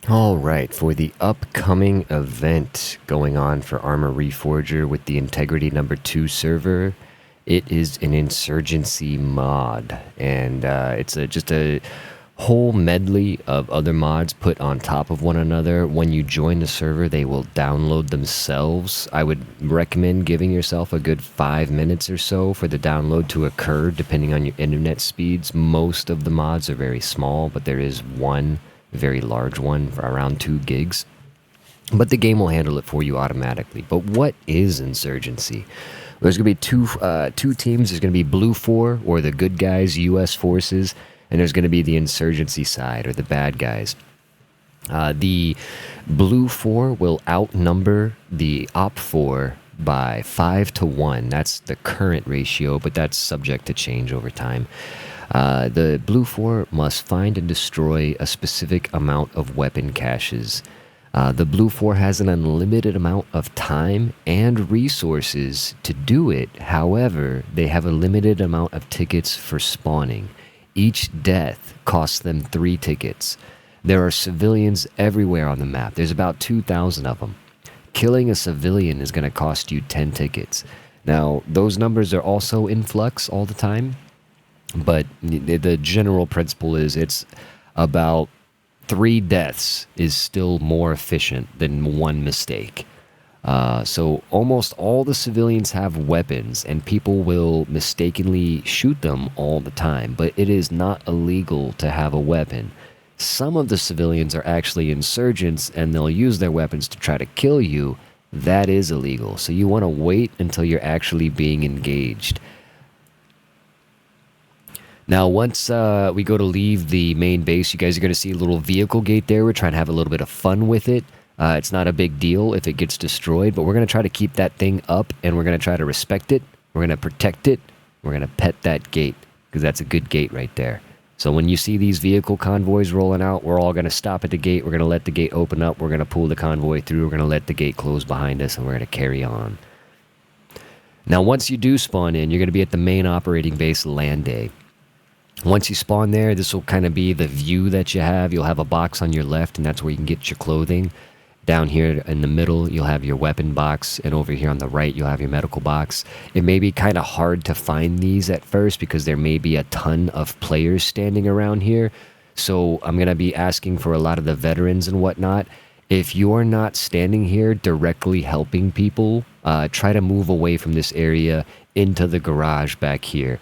All right, for the upcoming event going on for Arma Reforger with the Integrity number 2 server, it is an Insurgency mod, and it's just a whole medley of other mods put on top of one another. When you join the server, they will download themselves. I would recommend giving yourself a good 5 minutes or so for the download to occur, depending on your internet speeds. Most of the mods are very small, but there is one very large one for around 2 gigs. But the game will handle it for you automatically. But what is Insurgency? There's going to be two teams. There's going to be Blue 4, or the good guys, U.S. forces, and there's going to be the Insurgency side, or the bad guys. The Blue 4 will outnumber the Op 4 by 5 to 1. That's the current ratio, but that's subject to change over time. The Blue 4 must find and destroy a specific amount of weapon caches. The Blue 4 has an unlimited amount of time and resources to do it. However, they have a limited amount of tickets for spawning. Each death costs them 3 tickets. There are civilians everywhere on the map. There's about 2,000 of them. Killing a civilian is going to cost you 10 tickets. Now, those numbers are also in flux all the time, but the general principle is it's about 3 deaths is still more efficient than 1 mistake. So almost all the civilians have weapons, and people will mistakenly shoot them all the time, but it is not illegal to have a weapon. Some of the civilians are actually insurgents, and they'll use their weapons to try to kill you. That is illegal. So you want to wait until you're actually being engaged. Now, once we go to leave the main base, you guys are going to see a little vehicle gate there. We're trying to have a little bit of fun with it. It's not a big deal if it gets destroyed, but we're going to try to keep that thing up, and we're going to try to respect it. We're going to protect it. We're going to pet that gate, because that's a good gate right there. So when you see these vehicle convoys rolling out, we're all going to stop at the gate. We're going to let the gate open up. We're going to pull the convoy through. We're going to let the gate close behind us, and we're going to carry on. Now, once you do spawn in, you're going to be at the main operating base land day. Once you spawn there, this will kind of be the view that you have. You'll have a box on your left, and that's where you can get your clothing. Down here in the middle, you'll have your weapon box, and over here on the right, you'll have your medical box. It may be kind of hard to find these at first because there may be a ton of players standing around here. So I'm going to be asking for a lot of the veterans and whatnot. If you're not standing here directly helping people, try to move away from this area into the garage back here.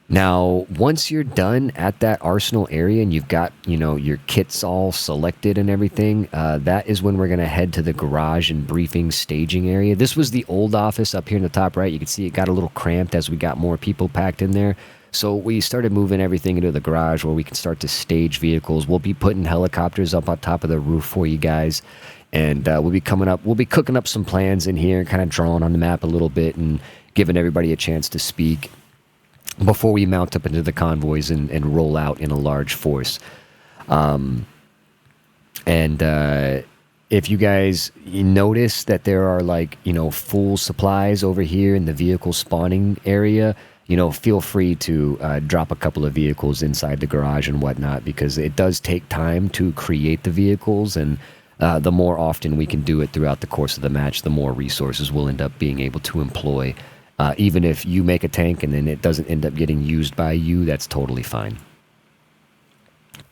Now, once you're done at that arsenal area and you've got, your kits all selected and everything, that is when we're going to head to the garage and briefing staging area. This was the old office up here in the top right. You can see it got a little cramped as we got more people packed in there. So we started moving everything into the garage where we can start to stage vehicles. We'll be putting helicopters up on top of the roof for you guys. And we'll be cooking up some plans in here, kind of drawing on the map a little bit and giving everybody a chance to speak before we mount up into the convoys and roll out in a large force. If you guys notice that there are full supplies over here in the vehicle spawning area, feel free to drop a couple of vehicles inside the garage and whatnot, because it does take time to create the vehicles, and the more often we can do it throughout the course of the match, the more resources we'll end up being able to employ. Even if you make a tank and then it doesn't end up getting used by you, that's totally fine.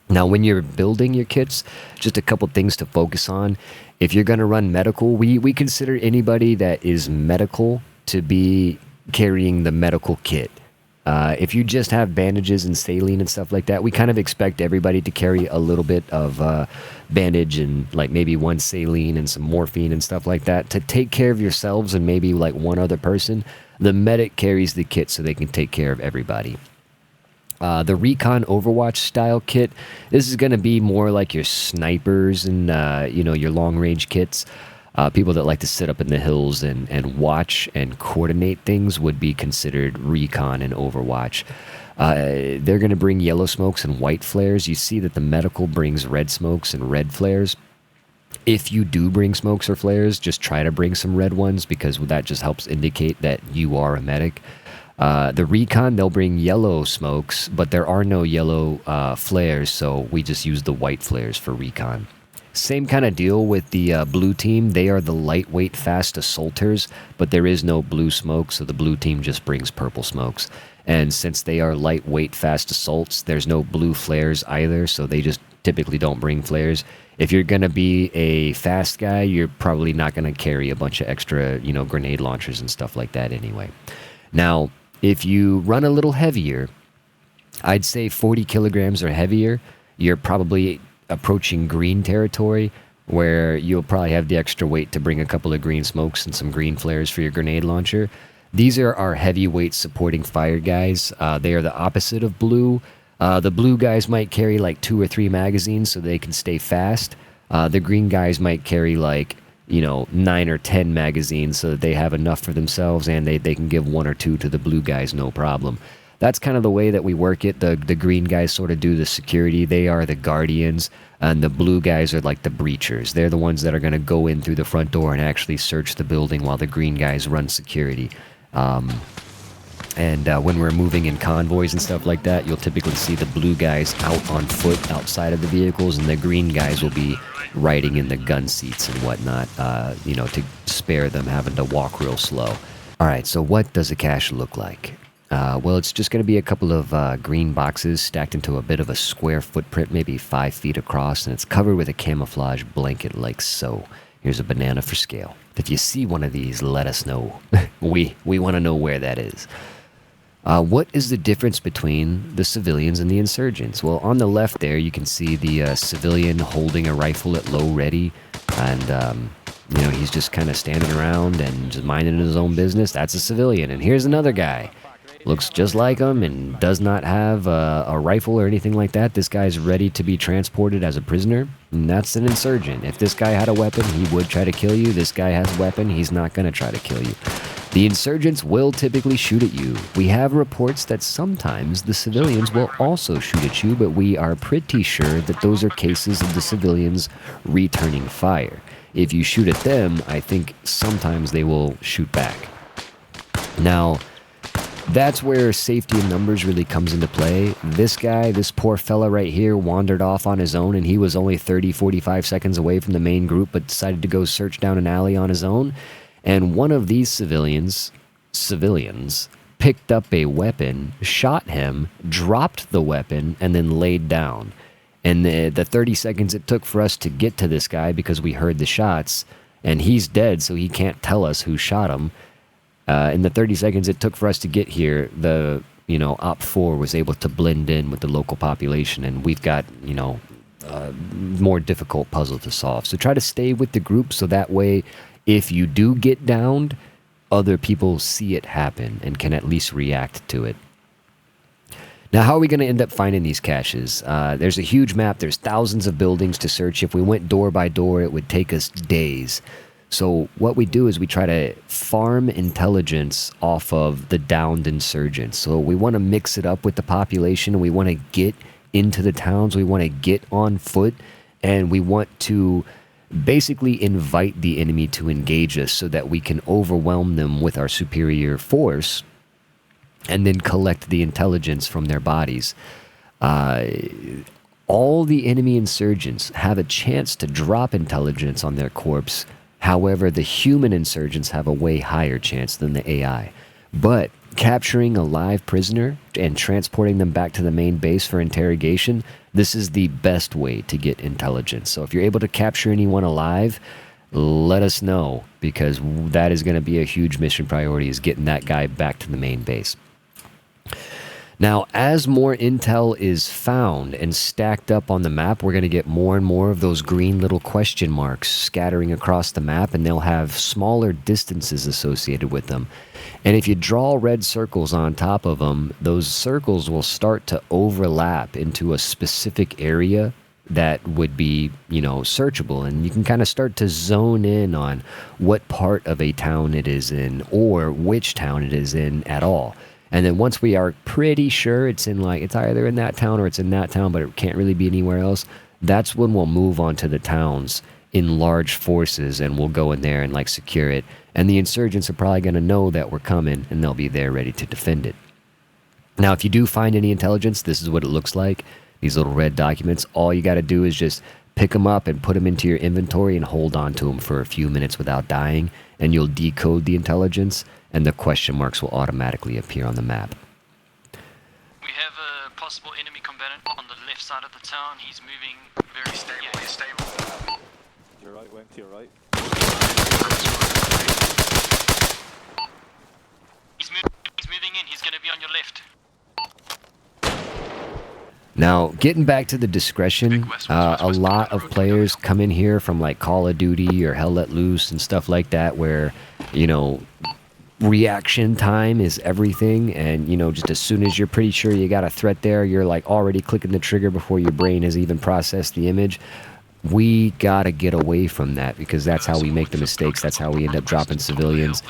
Now, when you're building your kits, just a couple things to focus on. If you're going to run medical, we consider anybody that is medical to be carrying the medical kit. If you just have bandages and saline and stuff like that, we kind of expect everybody to carry a little bit of bandage and maybe 1 saline and some morphine and stuff like that to take care of yourselves and maybe 1 other person. The medic carries the kit so they can take care of everybody. The Recon Overwatch style kit, this is going to be more like your snipers and your long range kits. People that like to sit up in the hills and watch and coordinate things would be considered Recon and Overwatch. They're going to bring yellow smokes and white flares. You see that the medical brings red smokes and red flares. If you do bring smokes or flares, just try to bring some red ones, because that just helps indicate that you are a medic. The Recon, they'll bring yellow smokes, but there are no yellow flares, so we just use the white flares for Recon. Same kind of deal with the blue team. They are the lightweight, fast assaulters, but there is no blue smoke, so the blue team just brings purple smokes. And since they are lightweight, fast assaults, there's no blue flares either, so they just typically don't bring flares. If you're going to be a fast guy, you're probably not going to carry a bunch of extra, grenade launchers and stuff like that anyway. Now, if you run a little heavier, I'd say 40 kilograms or heavier, you're probably approaching green territory, where you'll probably have the extra weight to bring a couple of green smokes and some green flares for your grenade launcher. These are our heavyweight supporting fire guys. They are the opposite of blue. The blue guys might carry like 2 or 3 magazines so they can stay fast. The green guys might carry like 9 or 10 magazines so that they have enough for themselves, and they can give 1 or 2 to the blue guys, no problem. That's kind of the way that we work it. The green guys sort of do the security. They are the guardians, and the blue guys are like the breachers. They're the ones that are going to go in through the front door and actually search the building while the green guys run security. When we're moving in convoys and stuff like that, you'll typically see the blue guys out on foot outside of the vehicles, and the green guys will be riding in the gun seats and whatnot, to spare them having to walk real slow. All right, so what does a cache look like? Well, it's just going to be a couple of green boxes stacked into a bit of a square footprint, maybe 5 feet across, and it's covered with a camouflage blanket like so. Here's a banana for scale. If you see one of these, let us know. We want to know where that is. What is the difference between the civilians and the insurgents? Well, on the left there, you can see the civilian holding a rifle at low ready, and he's just kind of standing around and just minding his own business. That's a civilian. And here's another guy. Looks just like him and does not have a rifle or anything like that. This guy's ready to be transported as a prisoner, and that's an insurgent. If this guy had a weapon, he would try to kill you. This guy has a weapon, he's not going to try to kill you. The insurgents will typically shoot at you. We have reports that sometimes the civilians will also shoot at you, but we are pretty sure that those are cases of the civilians returning fire. If you shoot at them, I think sometimes they will shoot back. Now, that's where safety in numbers really comes into play. This guy, this poor fella right here, wandered off on his own, and he was only 30-45 seconds away from the main group, but decided to go search down an alley on his own. And one of these civilians picked up a weapon, shot him, dropped the weapon, and then laid down. And the 30 seconds it took for us to get to this guy, because we heard the shots, and he's dead, so he can't tell us who shot him. In the 30 seconds it took for us to get here, the Op 4 was able to blend in with the local population, and we've got a more difficult puzzle to solve. So try to stay with the group, so that way, if you do get downed, other people see it happen and can at least react to it. Now, how are we going to end up finding these caches? There's a huge map. There's thousands of buildings to search. If we went door by door, it would take us days. So what we do is we try to farm intelligence off of the downed insurgents. So we want to mix it up with the population. We want to get into the towns. We want to get on foot. And we want to basically invite the enemy to engage us so that we can overwhelm them with our superior force and then collect the intelligence from their bodies. All the enemy insurgents have a chance to drop intelligence on their corpse. However, the human insurgents have a way higher chance than the AI. But capturing a live prisoner and transporting them back to the main base for interrogation, this is the best way to get intelligence. So if you're able to capture anyone alive, let us know, because that is going to be a huge mission priority, is getting that guy back to the main base. Now, as more intel is found and stacked up on the map, we're going to get more and more of those green little question marks scattering across the map, and they'll have smaller distances associated with them. And if you draw red circles on top of them, those circles will start to overlap into a specific area that would be, searchable. And you can kind of start to zone in on what part of a town it is in, or which town it is in at all. And then once we are pretty sure it's either in that town or it's in that town, but it can't really be anywhere else, that's when we'll move on to the towns in large forces, and we'll go in there and secure it. And the insurgents are probably going to know that we're coming, and they'll be there ready to defend it. Now, if you do find any intelligence, this is what it looks like. These little red documents. All you got to do is just pick them up and put them into your inventory and hold on to them for a few minutes without dying, and you'll decode the intelligence, and the question marks will automatically appear on the map. We have a possible enemy combatant on the left side of the town. He's moving very stable. Yeah, he's stable. To your right, Wing, to your right. He's moving in. He's going to be on your left. Now, getting back to the discretion, a lot of players come in here from like Call of Duty or Hell Let Loose and stuff like that where, you know, reaction time is everything, and, you know, just as soon as you're pretty sure you got a threat there, you're like already clicking the trigger before your brain has even processed the image. We gotta get away from that, because that's how we make the mistakes. That's how we end up dropping civilians.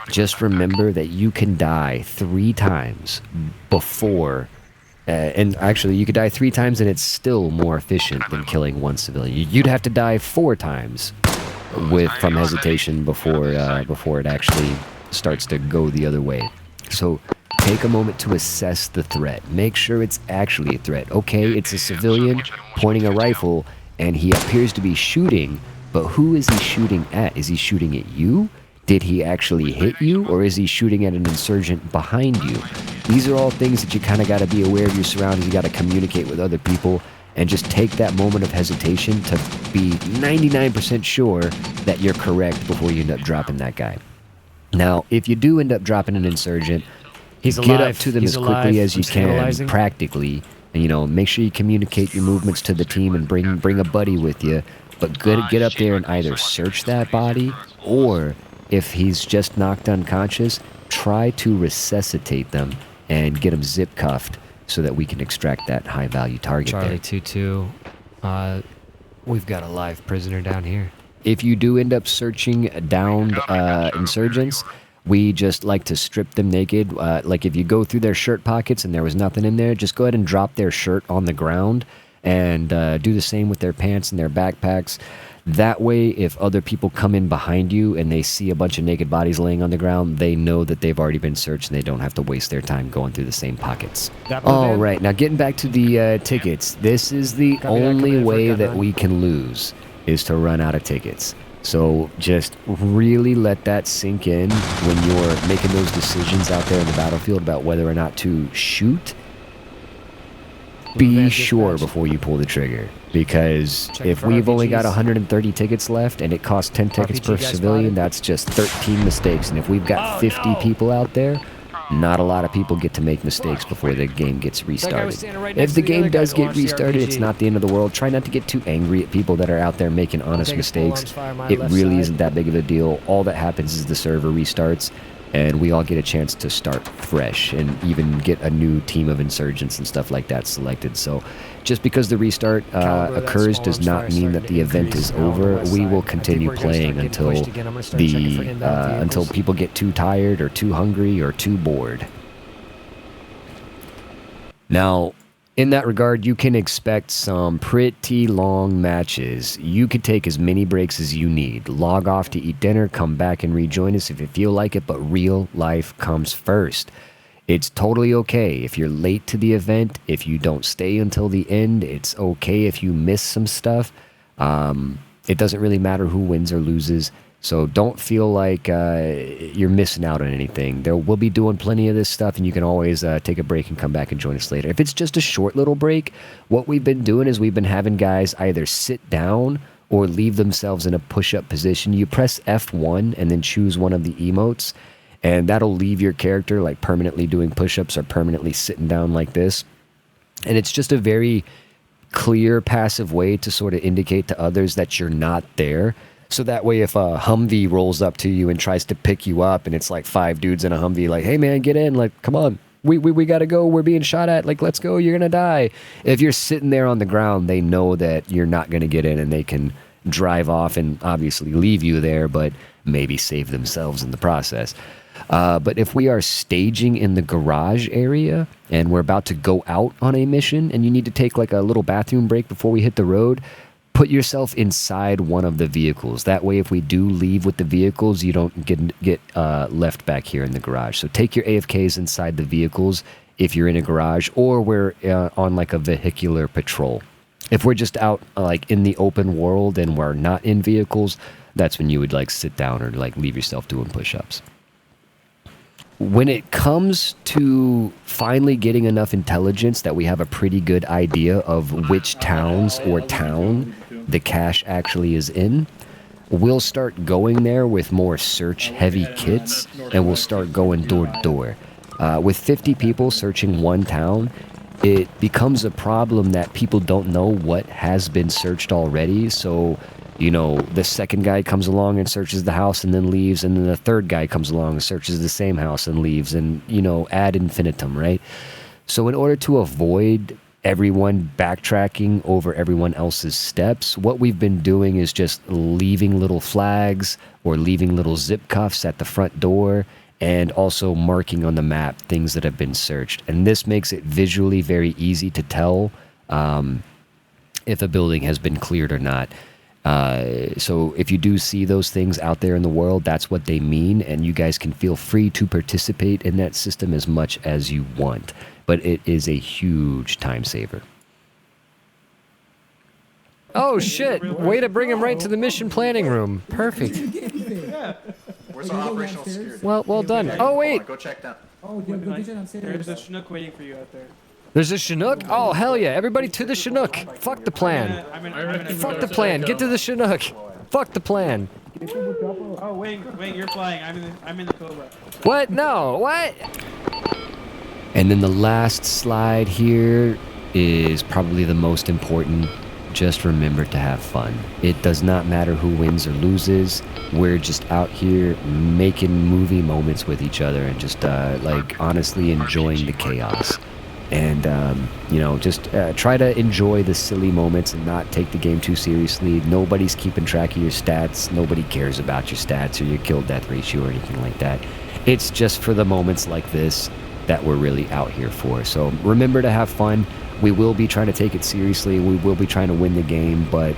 Just remember that you can die 3 times before... and actually, you could die 3 times and it's still more efficient than killing 1 civilian. You'd have to die 4 times from hesitation before it actually starts to go the other way. So take a moment to assess the threat. Make sure it's actually a threat. Okay, it's a civilian pointing a rifle and he appears to be shooting, but who is he shooting at? Is he shooting at you? Did he actually hit you, or is he shooting at an insurgent behind you? These are all things that you kind of got to be aware of your surroundings. You got to communicate with other people and just take that moment of hesitation to be 99% sure that you're correct before you end up dropping that guy. Now, if you do end up dropping an insurgent, get up to them as quickly as you can, practically, and, you know, make sure you communicate your movements to the team and bring a buddy with you. But get up there and either search that body, or if he's just knocked unconscious, try to resuscitate them and get them zip cuffed so that we can extract that high value target. Charlie 2-2, we've got a live prisoner down here. If you do end up searching downed insurgents, we just like to strip them naked. Like if you go through their shirt pockets and there was nothing in there, just go ahead and drop their shirt on the ground, and do the same with their pants and their backpacks. That way, if other people come in behind you and they see a bunch of naked bodies laying on the ground, they know that they've already been searched and they don't have to waste their time going through the same pockets. All right, now getting back to the tickets. This is the only way that we can lose, is to run out of tickets. So just really let that sink in when you're making those decisions out there in the battlefield about whether or not to shoot. Be sure before you pull the trigger, because if we've only got 130 tickets left and it costs 10 tickets per civilian, that's just 13 mistakes. And if we've got 50 people out there, not a lot of people get to make mistakes before the game gets restarted. If the game does get restarted, it's not the end of the world. Try not to get too angry at people that are out there making honest mistakes. It really isn't that big of a deal. All that happens is the server restarts, and we all get a chance to start fresh and even get a new team of insurgents and stuff like that selected. So just because the restart occurs does not mean that the event is over. We will continue playing until people get too tired or too hungry or too bored. Now, in that regard, you can expect some pretty long matches. You could take as many breaks as you need. Log off to eat dinner, come back and rejoin us if you feel like it, but real life comes first. It's totally okay if you're late to the event, if you don't stay until the end. It's okay if you miss some stuff. It doesn't really matter who wins or loses. So don't feel like you're missing out on anything. We'll be doing plenty of this stuff, and you can always take a break and come back and join us later. If it's just a short little break, what we've been doing is we've been having guys either sit down or leave themselves in a push-up position. You press F1 and then choose one of the emotes, and that'll leave your character like permanently doing push-ups or permanently sitting down like this. And it's just a very clear, passive way to sort of indicate to others that you're not there. So that way, if a Humvee rolls up to you and tries to pick you up, and it's like 5 dudes in a Humvee, like, hey man, get in, like, come on, we gotta go, we're being shot at, like, let's go, you're gonna die. If you're sitting there on the ground, they know that you're not gonna get in, and they can drive off and obviously leave you there, but maybe save themselves in the process. But if we are staging in the garage area and we're about to go out on a mission and you need to take like a little bathroom break before we hit the road, put yourself inside one of the vehicles. That way, if we do leave with the vehicles, you don't get left back here in the garage. So take your AFKs inside the vehicles if you're in a garage, or we're on like a vehicular patrol. If we're just out like in the open world and we're not in vehicles, that's when you would like sit down or like leave yourself doing push-ups. When it comes to finally getting enough intelligence that we have a pretty good idea of which towns or town the cache actually is in, we'll start going there with more search-heavy kits, and we'll start going door to door. With 50 people searching one town, it becomes a problem that people don't know what has been searched already, so you know, the second guy comes along and searches the house and then leaves, and then the third guy comes along and searches the same house and leaves, and, you know, ad infinitum, right? So in order to avoid everyone backtracking over everyone else's steps, what we've been doing is just leaving little flags or leaving little zip cuffs at the front door, and also marking on the map things that have been searched. And this makes it visually very easy to tell if a building has been cleared or not. So if you do see those things out there in the world, that's what they mean, and you guys can feel free to participate in that system as much as you want. But it is a huge time saver. Oh shit! Way to bring him right to the mission planning room. Perfect. Where's the operational security? Well done. Oh wait, Go check that. There's a Chinook waiting for you out there. there's a Chinook. Oh hell yeah! Everybody to the Chinook. Fuck the plan. Fuck the plan. Get to the Chinook. Fuck the plan. Oh wait, you're flying. I'm in the Cobra. What? No. What? And then the last slide here is probably the most important. Just remember to have fun. It does not matter who wins or loses. We're just out here making movie moments with each other and just like honestly enjoying the chaos. And you know, just try to enjoy the silly moments and not take the game too seriously. Nobody's keeping track of your stats. Nobody cares about your stats or your kill death ratio or anything like that. It's just for the moments like this that we're really out here for. So remember to have fun. We will be trying to take it seriously. We will be trying to win the game, but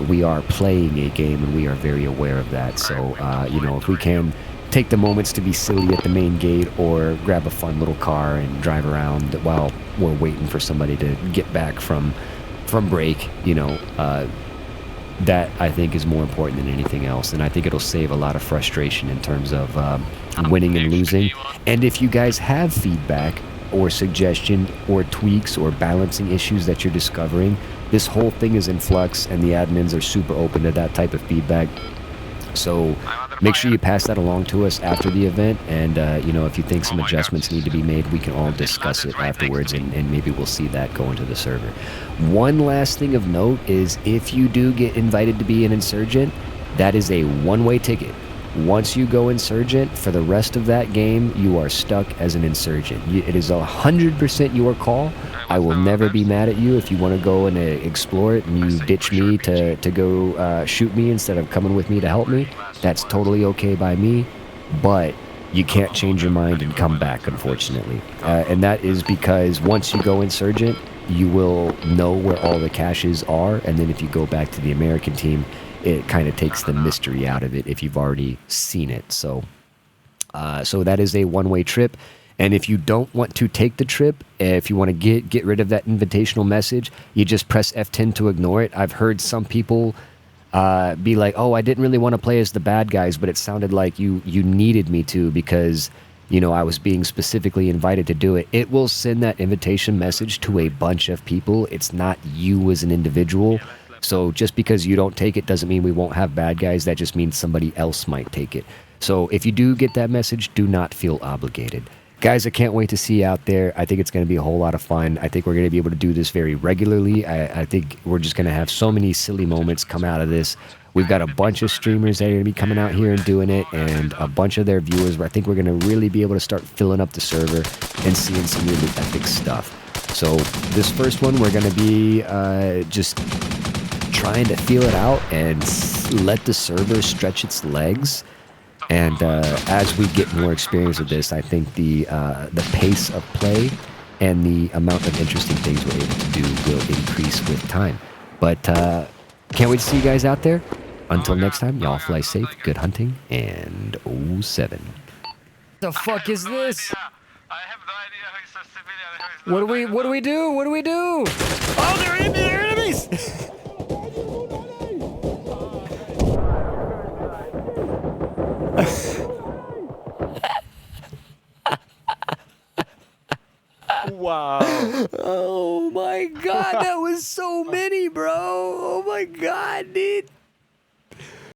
we are playing a game and we are very aware of that. So, you know, if we can take the moments to be silly at the main gate or grab a fun little car and drive around while we're waiting for somebody to get back from break, you know, that I think is more important than anything else. And I think it'll save a lot of frustration in terms of winning and losing. And if you guys have feedback or suggestion or tweaks or balancing issues that you're discovering, this whole thing is in flux and the admins are super open to that type of feedback. So make sure you pass that along to us after the event, and you know, if you think some adjustments need to be made, we can all discuss it afterwards, and maybe we'll see that go into the server. One last thing of note is if you do get invited to be an insurgent, that is a one-way ticket. Once you go insurgent, for the rest of that game, you are stuck as an insurgent. It is 100% your call. I will never be mad at you if you want to go and explore it and you ditch me to go shoot me instead of coming with me to help me. That's totally okay by me, but you can't change your mind and come back, unfortunately. And that is because once you go insurgent, you will know where all the caches are, and then if you go back to the American team, it kind of takes the mystery out of it if you've already seen it. So that is a one-way trip. And if you don't want to take the trip, if you want to get rid of that invitational message, you just press F10 to ignore it. I've heard some people be like, oh, I didn't really want to play as the bad guys, but it sounded like you needed me to because, you know, I was being specifically invited to do it. It will send that invitation message to a bunch of people. It's not you as an individual. So just because you don't take it doesn't mean we won't have bad guys. That just means somebody else might take it. So if you do get that message, do not feel obligated. Guys, I can't wait to see you out there. I think it's going to be a whole lot of fun. I think we're going to be able to do this very regularly. I think we're just going to have so many silly moments come out of this. We've got a bunch of streamers that are going to be coming out here and doing it, and a bunch of their viewers. I think we're going to really be able to start filling up the server and seeing some really epic stuff. So this first one, we're going to be just trying to feel it out and let the server stretch its legs. And as we get more experience with this, I think the pace of play and the amount of interesting things we're able to do will increase with time. But can't wait to see you guys out there. Until next time, y'all fly safe, good hunting, and 07. The fuck is this? I have no idea who's a civilian, who is not. What do we do? What do we do? Oh, they're in there! Police! Wow. Oh my god, that was so many, bro. Oh my god, dude.